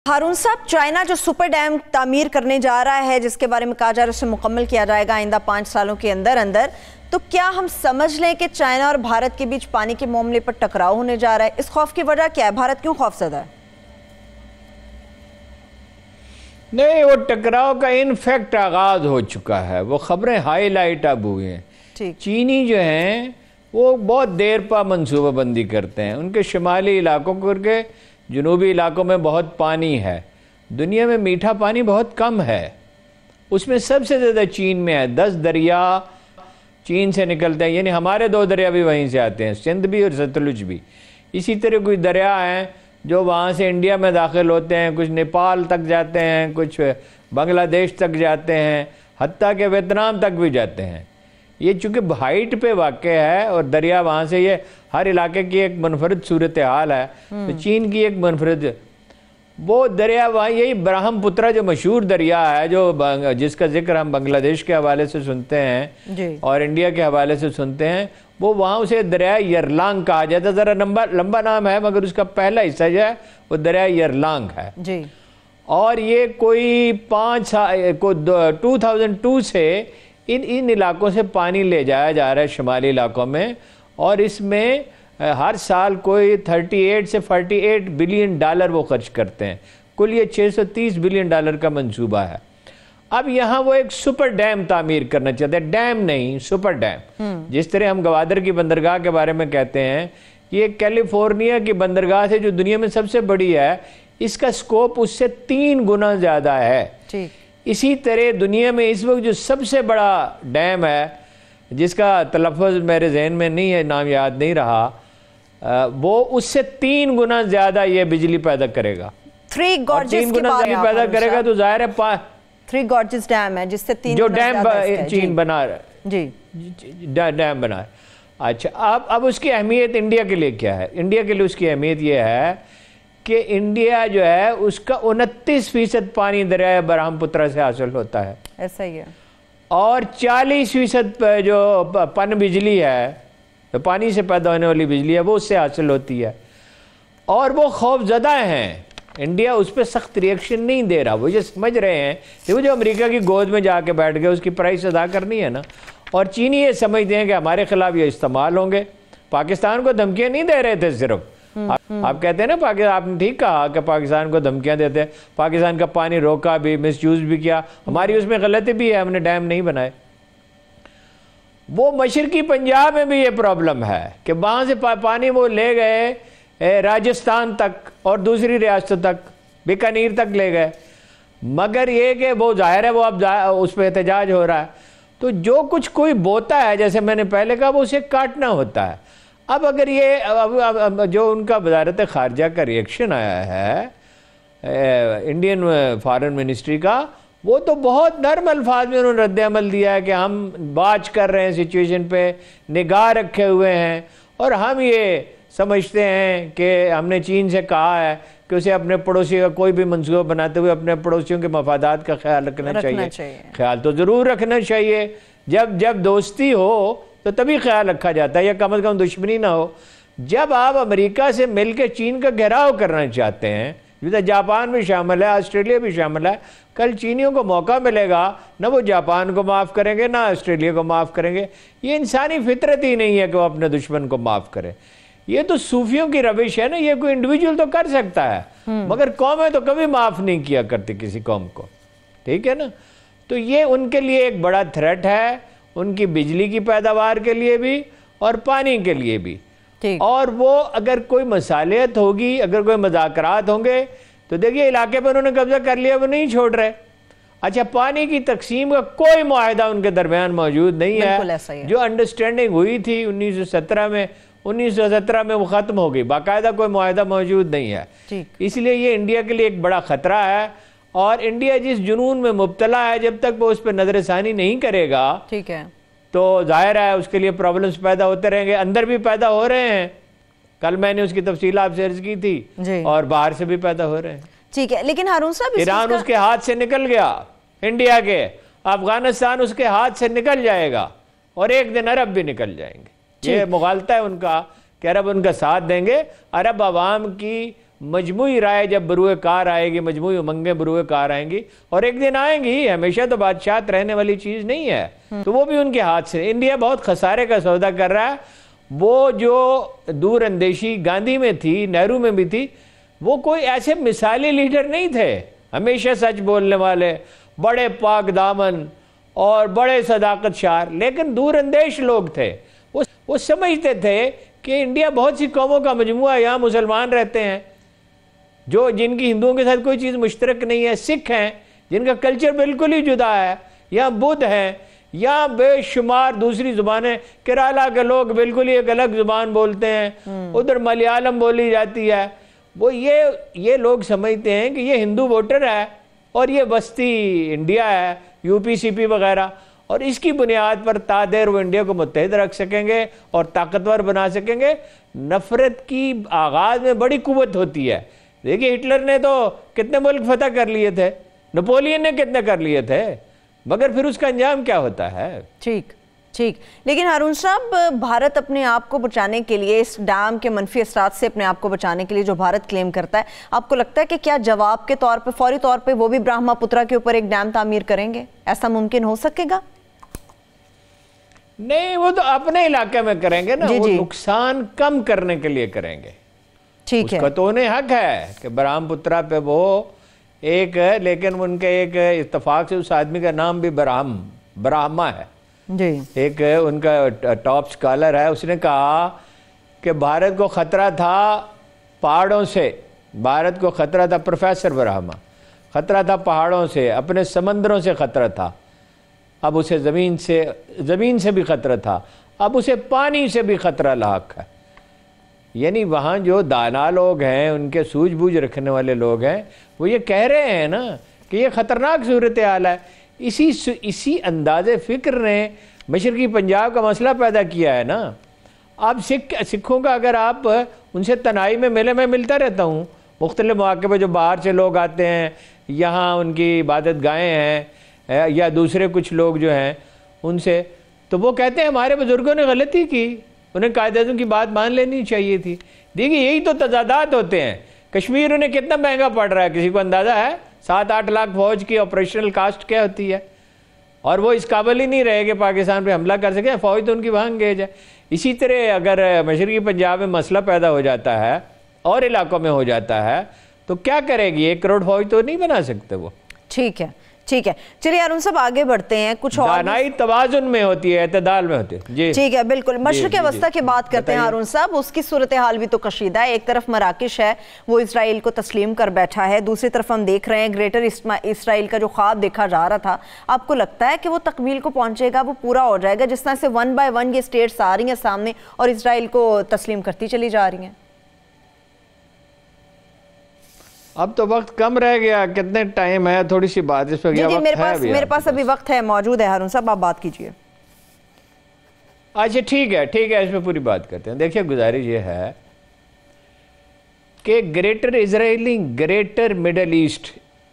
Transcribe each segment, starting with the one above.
हारून साहब, चाइना जो super dam तामीर करने जा रहा है, जिसके बारे में कहा जा रहा है उसे मुकम्मल किया जाएगा आइंदा 5 सालों के अंदर अंदर, तो क्या हम समझ लें कि चाइना और भारत के बीच पानी के मामले पर टकराव होने जा रहा है? इस खौफ की वजह क्या है? भारत क्यों खौफजदा है? नहीं, वो टकराव का इनफैक्ट आगाज हो चुका है। वो खबरें हाईलाइट अब हुई हैं। चीनी जो हैं वो बहुत देर पर मनसूबाबंदी करते हैं। उनके शुमाली इलाकों को करके जनूबी इलाकों में बहुत पानी है। दुनिया में मीठा पानी बहुत कम है, उसमें सबसे ज़्यादा चीन में है। 10 दरिया चीन से निकलते हैं, यानी हमारे 2 दरिया भी वहीं से आते हैं, सिंध भी और सतलुज भी। इसी तरह कुछ दरिया हैं जो वहाँ से इंडिया में दाखिल होते हैं, कुछ नेपाल तक जाते हैं, कुछ बांग्लादेश तक जाते हैं, हत्ता के वियतनाम तक भी जाते हैं। ये चूँकि हाइट पे वाक़ है और दरिया वहाँ से, ये हर इलाके की एक मुनफरद सूरत हाल है। तो चीन की एक मुनफरद वो दरिया वहाँ, यही ब्रह्मपुत्र जो मशहूर दरिया है, जो जिसका जिक्र हम बांग्लादेश के हवाले से सुनते हैं और इंडिया के हवाले से सुनते हैं, वो वहाँ उसे दरिया यरलांग कहा जाता है। ज़रा लंबा नाम है, मगर उसका पहला हिस्सा जो है वो दरिया यरलांग है जी। और ये कोई 2002 से इन इलाकों से पानी ले जाया जा रहा है शुमाली इलाकों में, और इसमें हर साल कोई 38 से 48 बिलियन डॉलर वो खर्च करते हैं। कुल ये 630 बिलियन डॉलर का मंसूबा है। अब यहाँ वो एक सुपर डैम तामीर करना चाहते हैं, डैम नहीं सुपर डैम। जिस तरह हम गवादर की बंदरगाह के बारे में कहते हैं, ये कैलिफोर्निया की बंदरगाह से जो दुनिया में सबसे बड़ी है, इसका स्कोप उससे 3 गुना ज्यादा है। इसी तरह दुनिया में इस वक्त जो सबसे बड़ा डैम है, जिसका तलफ़्फ़ुज़ मेरे जहन में नहीं है, नाम याद नहीं रहा, वो उससे 3 गुना ज्यादा ये बिजली पैदा करेगा। 3 गुना बिजली पैदा करेगा, तो जाहिर है 3 गॉर्जेस डैम है, जिससे 3 जो डैम चीन बना रहा है जी, डैम बना है। अच्छा, अब उसकी अहमियत इंडिया के लिए क्या है? इंडिया के लिए उसकी अहमियत यह है कि इंडिया जो है उसका 29% पानी दरिया ब्रह्मपुत्र से हासिल होता है। ऐसा ही है। और 40% जो पन बिजली है, तो पानी से पैदा होने वाली बिजली है, वो उससे हासिल होती है। और वो खौफजदा हैं, इंडिया उस पर सख्त रिएक्शन नहीं दे रहा। वो ये समझ रहे हैं कि वो जो अमेरिका की गोद में जाके बैठ गए, उसकी प्राइस अदा करनी है ना। और चीनी ये समझते हैं कि हमारे खिलाफ ये इस्तेमाल होंगे। पाकिस्तान को धमकियां नहीं दे रहे थे सिर्फ, आप कहते हैं ना पाकिस्तान, आपने ठीक कहा कि पाकिस्तान को धमकियां देते हैं, पाकिस्तान का पानी रोका भी, मिसयूज भी किया, हमारी उसमें गलती भी है, हमने डैम नहीं बनाए। वो मशरकी पंजाब में भी ये प्रॉब्लम है कि वहां से पानी वो ले गए राजस्थान तक और दूसरी रियासतों तक, बीकानेर तक ले गए, मगर ये कि वो जाहिर है वो अब उस पर एहतजाज हो रहा है। तो जो कुछ कोई बोता है, जैसे मैंने पहले कहा, वो उसे काटना होता है। अब अगर ये अब जो उनका वजारत खारजा का रिएक्शन आया है इंडियन फॉरेन मिनिस्ट्री का, वो तो बहुत नर्म अल्फाज में उन्होंने रद्द अमल दिया है कि हम वाच कर रहे हैं, सिचुएशन पे निगाह रखे हुए हैं, और हम ये समझते हैं कि हमने चीन से कहा है कि उसे अपने पड़ोसी का कोई भी मंसूबा बनाते हुए अपने पड़ोसियों के मफादात का ख्याल रखना चाहिए। ख्याल तो ज़रूर रखना चाहिए, जब दोस्ती हो तो तभी ख्याल रखा जाता है, या कम से कम दुश्मनी ना हो। जब आप अमेरिका से मिलकर चीन का घेराव करना चाहते हैं, जिसमें जापान भी शामिल है, ऑस्ट्रेलिया भी शामिल है, कल चीनियों को मौका मिलेगा ना, वो जापान को माफ़ करेंगे ना ऑस्ट्रेलिया को माफ़ करेंगे। ये इंसानी फितरत ही नहीं है कि वो अपने दुश्मन को माफ़ करें। ये तो सूफियों की रविश है ना। ये कोई इंडिविजुअल तो कर सकता है, मगर कौमें तो कभी माफ़ नहीं किया करती किसी कौम को, ठीक है ना। तो ये उनके लिए एक बड़ा थ्रेट है, उनकी बिजली की पैदावार के लिए भी और पानी के लिए भी। और वो अगर कोई मसालियत होगी, अगर कोई मज़ाकरात होंगे, तो देखिए इलाके पर उन्होंने कब्जा कर लिया, वो नहीं छोड़ रहे। अच्छा, पानी की तकसीम का कोई मुआहदा उनके दरमियान मौजूद नहीं है। जो अंडरस्टैंडिंग हुई थी 1917 में वो ख़त्म हो गई, बाकायदा कोई मुआहदा मौजूद नहीं है। इसलिए ये इंडिया के लिए एक बड़ा ख़तरा है। और इंडिया जिस जुनून में मुब्तला है, जब तक वो उस पर नजरसानी नहीं करेगा, ठीक है, तो जाहिर है उसके लिए प्रॉब्लम्स पैदा होते रहेंगे। अंदर भी पैदा हो रहे हैं, कल मैंने उसकी तफसील आपसे अर्ज की थी, और बाहर से भी पैदा हो रहे हैं। ठीक है, लेकिन हारून साहब, ईरान उसके हाथ से निकल गया इंडिया के, अफगानिस्तान उसके हाथ से निकल जाएगा, और एक दिन अरब भी निकल जाएंगे। ये मुगालता है उनका कि अरब उनका साथ देंगे। अरब अवाम की मजमूई राय जब बरूए कार आएगी, मजमूई उमंगें बरूए कार आएंगी, और एक दिन आएंगी, हमेशा तो बादशाहत रहने वाली चीज नहीं है, तो वो भी उनके हाथ से। इंडिया बहुत खसारे का सौदा कर रहा है। वो जो दूर अंदेशी गांधी में थी, नेहरू में भी थी, वो कोई ऐसे मिसाली लीडर नहीं थे, हमेशा सच बोलने वाले, बड़े पाक दामन और बड़े सदाकत शार, लेकिन दूर अंदेश लोग थे। वो समझते थे कि इंडिया बहुत सी कौमों का मजमुआ, यहाँ मुसलमान रहते हैं जो जिनकी हिंदुओं के साथ कोई चीज़ मुश्तरक नहीं है, सिख हैं जिनका कल्चर बिल्कुल ही जुदा है, या बुद्ध हैं, या बेशुमार दूसरी जुबानें, केरला के लोग बिल्कुल ही एक अलग जुबान बोलते हैं, उधर मलयालम बोली जाती है। वो ये लोग समझते हैं कि ये हिंदू वोटर है और ये बस्ती इंडिया है, यूपी सीपी वगैरह, और इसकी बुनियाद पर तादेर वो इंडिया को मुत्तहिद रख सकेंगे और ताकतवर बना सकेंगे। नफरत की आगाज में बड़ी कुव्वत होती है। देखिए, हिटलर ने तो कितने मुल्क फतह कर लिए थे, नेपोलियन ने कितने कर लिए थे, मगर फिर उसका अंजाम क्या होता है। ठीक। लेकिन हारून साहब, भारत अपने आप को बचाने के लिए, इस डैम के मनफी असरात से अपने आप को बचाने के लिए जो भारत क्लेम करता है, आपको लगता है कि क्या जवाब के तौर पे, फौरी तौर पे वो भी ब्रह्मपुत्रा के ऊपर एक डैम तामीर करेंगे? ऐसा मुमकिन हो सकेगा? नहीं, वो तो अपने इलाके में करेंगे ना, वो नुकसान कम करने के लिए करेंगे। ठीक है, उसका तो उन्हें हक है कि ब्रह्मपुत्रा पे वो एक है, लेकिन उनके एक इत्तेफाक से उस आदमी का नाम भी ब्राह्मा है जी। एक उनका टॉप स्कॉलर है, उसने कहा कि भारत को खतरा था पहाड़ों से, भारत को खतरा था, प्रोफेसर ब्राह्मा, खतरा था पहाड़ों से, अपने समंदरों से खतरा था, अब उसे ज़मीन से भी खतरा था, अब उसे पानी से भी खतरा लाक है। यानी वहाँ जो दाना लोग हैं, उनके सूझबूझ रखने वाले लोग हैं, वो ये कह रहे हैं ना कि ये ख़तरनाक सूरत हाल है। इसी अंदाज़े फ़िक्र ने मशरक़ी पंजाब का मसला पैदा किया है ना। अब सिखों का अगर आप उनसे तनाई में मिले, मैं मिलता रहता हूँ मुख्तलिफ़ मौक़े पर, जो बाहर से लोग आते हैं, यहाँ उनकी इबादत गाहें हैं, या दूसरे कुछ लोग जो हैं उनसे, तो वो कहते हैं हमारे बुज़ुर्गों ने गलती की, उन्हें कायदे की बात मान लेनी चाहिए थी। देखिए, यही तो तजादात होते हैं। कश्मीर उन्हें कितना महंगा पड़ रहा है, किसी को अंदाज़ा है? 7-8 लाख फौज की ऑपरेशनल कास्ट क्या होती है, और वो इस काबिल ही नहीं रहे कि पाकिस्तान पे हमला कर सके, फौज तो उनकी वहाँ एंगेज है। इसी तरह अगर मशरक़ी पंजाब में मसला पैदा हो जाता है और इलाकों में हो जाता है, तो क्या करेगी? 1 करोड़ फौज तो नहीं बना सकते वो। ठीक है। चलिए अरुण साहब, आगे बढ़ते हैं। कुछ और दानाई तवाजुन में होती है, इत्तेदाल में होती है जी। ठीक है, बिल्कुल। मशरिक़ वस्ता की बात करते हैं अरुण साहब, उसकी सूरत हाल भी तो कशीदा है। एक तरफ मराकश है, वो इसराइल को तस्लीम कर बैठा है, दूसरी तरफ हम देख रहे हैं ग्रेटर इसराइल का जो ख्वाब देखा जा रहा था, आपको लगता है कि वो तकमील को पहुंचेगा, वो पूरा हो जाएगा, जिस तरह से 1 बाय 1 ये स्टेट्स आ रही हैं सामने और इसराइल को तस्लीम करती चली जा रही हैं? अब तो वक्त कम रह गया, कितने टाइम है, थोड़ी सी बात इस पर। मेरे पास अभी वक्त है, मौजूद है हारून साहब, आप बात कीजिए। अच्छा, ठीक है, इस पर पूरी बात करते हैं। देखिए, गुजारिश ये है कि ग्रेटर मिडल ईस्ट,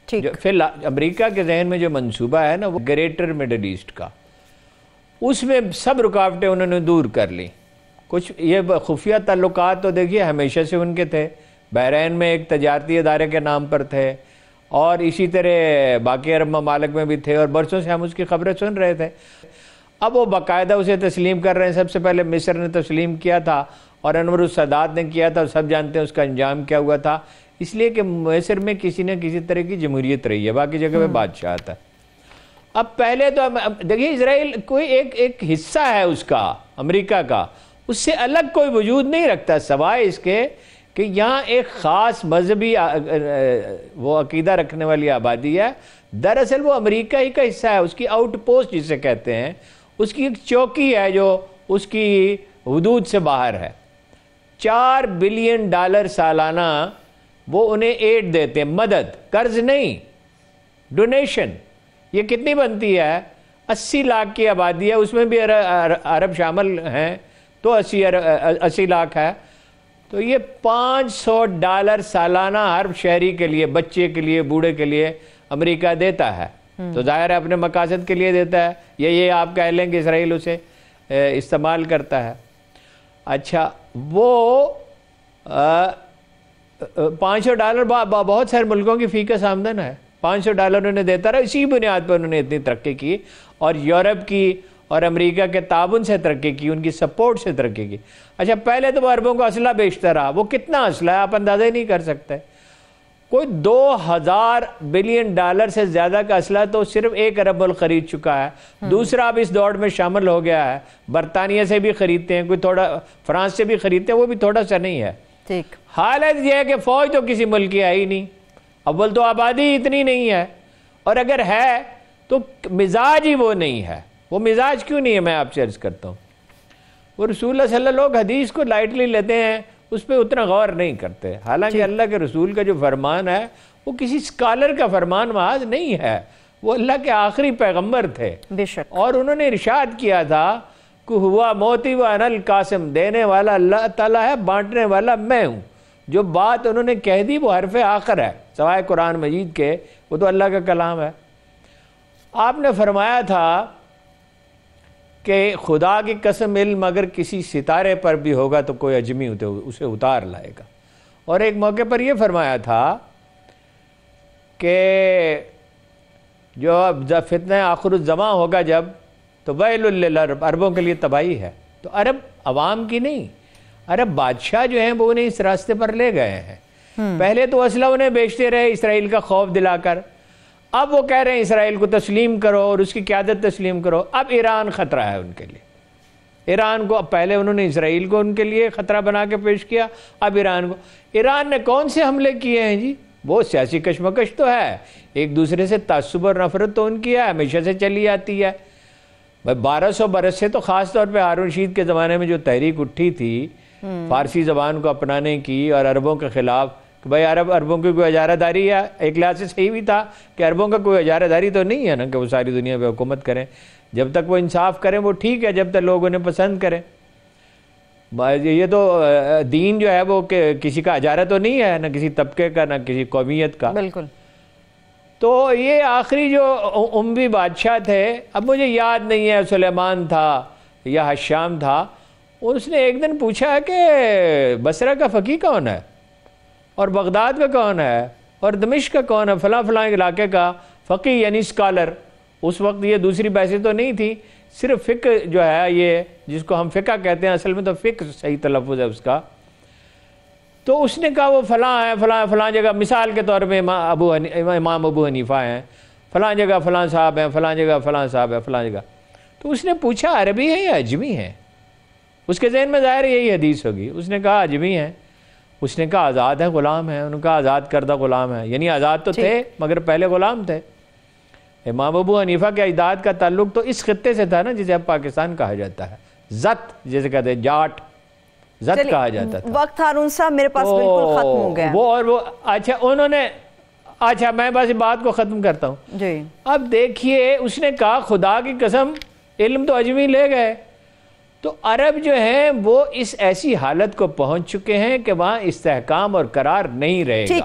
फिलहाल अमेरिका के जहन में जो मंसूबा है ना, वो ग्रेटर मिडल ईस्ट का, उसमें सब रुकावटें उन्होंने दूर कर ली। कुछ ये खुफिया ताल्लुकात तो देखिए हमेशा से उनके थे, बहरीन में एक तजारती अदारे के नाम पर थे, और इसी तरह बाकी अरब ममालिक में भी थे, और बरसों से हम उसकी खबरें सुन रहे थे। अब वो बाकायदा उसे तस्लीम कर रहे हैं। सबसे पहले मिस्र ने तस्लीम किया था और अनवर सदात ने किया था, सब जानते हैं उसका अंजाम क्या हुआ था, इसलिए कि मिस्र में किसी न किसी तरह की जमहूरियत रही है, बाकी जगह में बादशाह था। अब पहले तो देखिए, इसराइल कोई एक हिस्सा है उसका, अमेरिका का, उससे अलग कोई वजूद नहीं रखता, सवाए इसके कि यहाँ एक ख़ास मजहबी वो अकीदा रखने वाली आबादी है। दरअसल वो अमेरिका ही का हिस्सा है, उसकी आउटपोस्ट जिसे कहते हैं, उसकी एक चौकी है जो उसकी हुदूद से बाहर है। $4 बिलियन सालाना वो उन्हें एड देते हैं, मदद, कर्ज नहीं, डोनेशन। ये कितनी बनती है? 80 लाख की आबादी है, उसमें भी अरब शामिल हैं, तो 80 लाख है, तो ये $500 सालाना हर शहरी के लिए, बच्चे के लिए, बूढ़े के लिए अमेरिका देता है। तो जाहिर है अपने मकासद के लिए देता है, ये आप कह लें कि इसराइल उसे इस्तेमाल करता है। अच्छा, वो $500 बहुत सारे मुल्कों की फीकस आमदन है। $500 उन्होंने देता रहा, इसी बुनियाद पर उन्होंने इतनी तरक्की की और यूरोप की और अमेरिका के ताबन से तरक्की की, उनकी सपोर्ट से तरक्की की। अच्छा, पहले तो वो अरबों को असला बेचता रहा, वो कितना असला है आप अंदाजा ही नहीं कर सकते। कोई $2000 बिलियन से ज्यादा का असला तो सिर्फ 1 अरब मुल्क खरीद चुका है। दूसरा अब इस दौड़ में शामिल हो गया है, बरतानिया से भी खरीदते हैं, कोई थोड़ा फ्रांस से भी खरीदते हैं, वो भी थोड़ा सा नहीं है। ठीक, हालत यह है कि फौज तो किसी मुल्क की आई नहीं, अव्वल तो आबादी इतनी नहीं है, और अगर है तो मिजाज ही वो नहीं है। वो मिजाज क्यों नहीं है, मैं आपसे अर्ज करता हूँ। वो रसूल सल्लल्लाहु अलैहि वसल्लम लोग हदीस को लाइटली लेते हैं, उस पर उतना गौर नहीं करते। हालांकि अल्लाह के रसूल का जो फरमान है वो किसी स्कॉलर का फरमान महज नहीं है, वो अल्लाह के आखिरी पैगंबर थे बेशक, और उन्होंने इरशाद किया था कि हुआ मोती व अनल कासिम, देने वाला अल्लाह ताला है, बांटने वाला मैं हूँ। जो बात उन्होंने कह दी वो हरफ आखिर है, सवाए कुरान मजीद के, वो तो अल्लाह का कलाम है। आपने फरमाया था कि खुदा की कसम इल्म अगर किसी सितारे पर भी होगा तो कोई अजमी उसे उतार लाएगा। और एक मौके पर यह फरमाया था कि जो जब फितना आखिर ज़मा होगा जब, तो वैलुल अरब, अरबों के लिए तबाही है। तो अरब अवाम की नहीं, अरब बादशाह जो हैं वो उन्हें इस रास्ते पर ले गए हैं। पहले तो असला उन्हें बेचते रहे इसराइल का खौफ दिलाकर, अब वो कह रहे हैं इसराइल को तस्लीम करो और उसकी क़यादत तस्लीम करो। अब ईरान ख़तरा है उनके लिए। ईरान को पहले उन्होंने इसराइल को उनके लिए ख़तरा बना के पेश किया, अब ईरान को। ईरान ने कौन से हमले किए हैं जी? वो सियासी कशमकश तो है, एक दूसरे से तासुब और नफरत तो उनकी है, हमेशा से चली आती है। भाई 1200 बरस से तो ख़ास तौर पर हारून रशीद के ज़माने में जो तहरीक उठी थी फ़ारसी ज़बान को अपनाने की और अरबों के ख़िलाफ़, भाई अरबों की कोई इजारादारी है, एक लिहाज से सही भी था कि अरबों का कोई इजारादारी तो नहीं है ना कि वो सारी दुनिया पे हुकूमत करें। जब तक वो इंसाफ करें वो ठीक है, जब तक लोग उन्हें पसंद करें। ये तो दीन जो है वो किसी का इजारा तो नहीं है, ना किसी तबके का, ना किसी कौमियत का। बिल्कुल। तो ये आखिरी जो उम्वी बादशाह थे, अब मुझे याद नहीं है सुलेमान था या हश्याम था, उसने एक दिन पूछा कि बसरा का फ़कीह कौन है और बगदाद का कौन है और दमिश्क का कौन है, फलां फलां इलाके का फ़कीह यानी स्कॉलर। उस वक्त ये दूसरी बहसें तो नहीं थी, सिर्फ फ़िक्र जो है ये जिसको हम फ़िक़्ह कहते हैं, असल में तो फ़िक्र सही तलफ़्फ़ुज़ है उसका। तो उसने कहा वो फलां है, फलां जगह, मिसाल के तौर पे इमाम अबू हनीफ़ा हैं, फलां जगह फलां साहब हैं, फलां जगह फलां साहब है, फलां जगह। तो उसने पूछा अरबी है या अजमी है? उसके ज़हन में ज़ाहिर यही हदीस होगी। उसने कहा अजमी है। उसने कहा आज़ाद है, ग़ुलाम है? उन्होंने कहा आज़ाद करदा ग़ुलाम है, यानी आज़ाद तो थे मगर पहले ग़ुलाम थे। इमाम अबू हनीफ़ा के अजदाद का ताल्लुक तो इस खित्ते से था ना जिसे अब पाकिस्तान कहा जाता है, जत जिसे कहते हैं, जाट जत कहा जाता था। वक्त हारून साहब मेरे पास बिल्कुल खत्म हो गया। वो अच्छा उन्होंने, अच्छा मैं बस बात को ख़त्म करता हूँ जी। अब देखिए उसने कहा खुदा की कसम इल्म तो अजमी ले गए, तो अरब जो हैं वो इस ऐसी हालत को पहुंच चुके हैं कि वहां इस्तेहकाम और करार नहीं रहेगा।